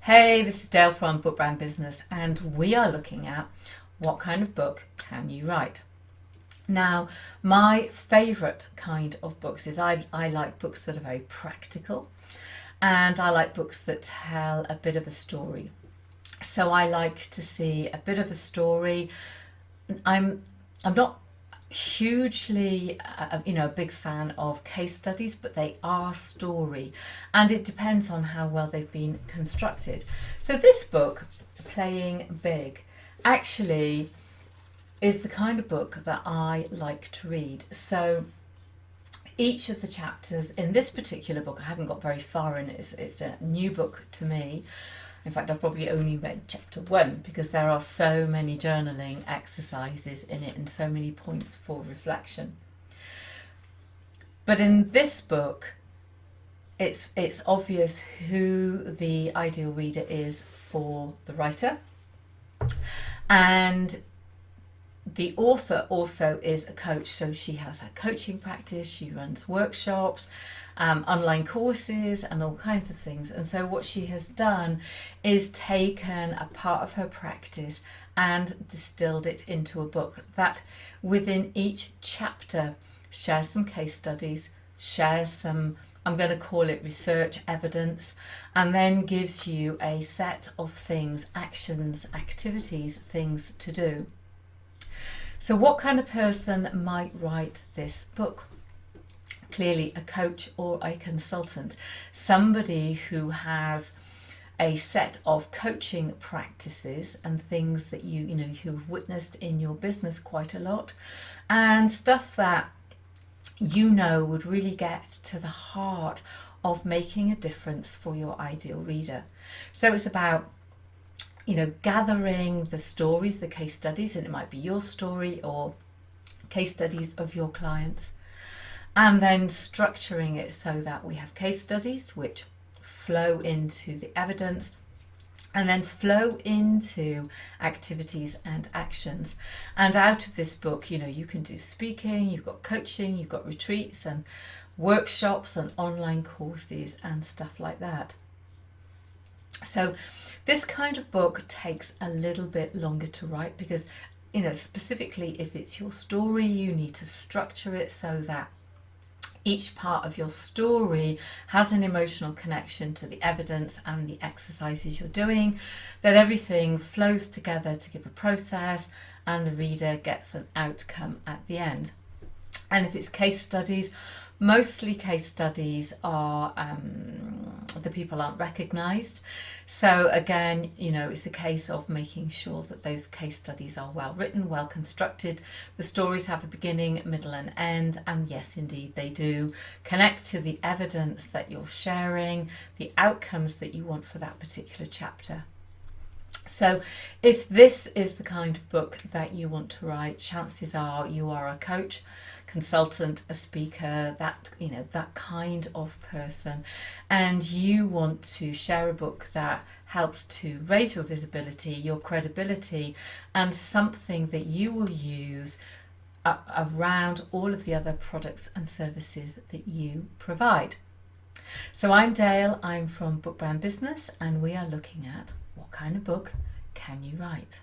Hey, this is Dale from Book Brand Business, and we are looking at what kind of book can you write. Now, my favourite kind of books is I like books that are very practical, and I like books that tell a bit of a story. So I like to see a bit of a story. I'm not hugely a big fan of case studies, but they are story, and it depends on how well they've been constructed. So this book, Playing Big, actually is the kind of book that I like to read. So each of the chapters in this particular book, I haven't got very far in it. It's a new book to me. In fact, I've probably only read chapter 1 because there are so many journaling exercises in it and so many points for reflection. But in this book, it's obvious who the ideal reader is for the writer. And the author also is a coach, so she has a coaching practice, she runs workshops, online courses and all kinds of things. And so what she has done is taken a part of her practice and distilled it into a book that within each chapter shares some case studies, shares some, I'm going to call it research evidence, and then gives you a set of things, actions, activities, things to do. So what kind of person might write this book? Clearly a coach or a consultant, somebody who has a set of coaching practices and things that you've witnessed in your business quite a lot, and stuff that would really get to the heart of making a difference for your ideal reader. So it's about gathering the stories, the case studies, and it might be your story or case studies of your clients, and then structuring it so that we have case studies which flow into the evidence and then flow into activities and actions. And out of this book, you can do speaking, you've got coaching, you've got retreats and workshops and online courses and stuff like that. So this kind of book takes a little bit longer to write because, specifically if it's your story, you need to structure it so that each part of your story has an emotional connection to the evidence and the exercises you're doing, that everything flows together to give a process and the reader gets an outcome at the end. And if it's case studies, mostly case studies are the people aren't recognised. So again, it's a case of making sure that those case studies are well written, well constructed. The stories have a beginning, middle and end, and yes, indeed, they do connect to the evidence that you're sharing, the outcomes that you want for that particular chapter. So if this is the kind of book that you want to write, chances are you are a coach, consultant, a speaker, that kind of person, and you want to share a book that helps to raise your visibility, your credibility, and something that you will use around all of the other products and services that you provide. So I'm Dale, I'm from Book Brand Business, and we are looking at what kind of book can you write?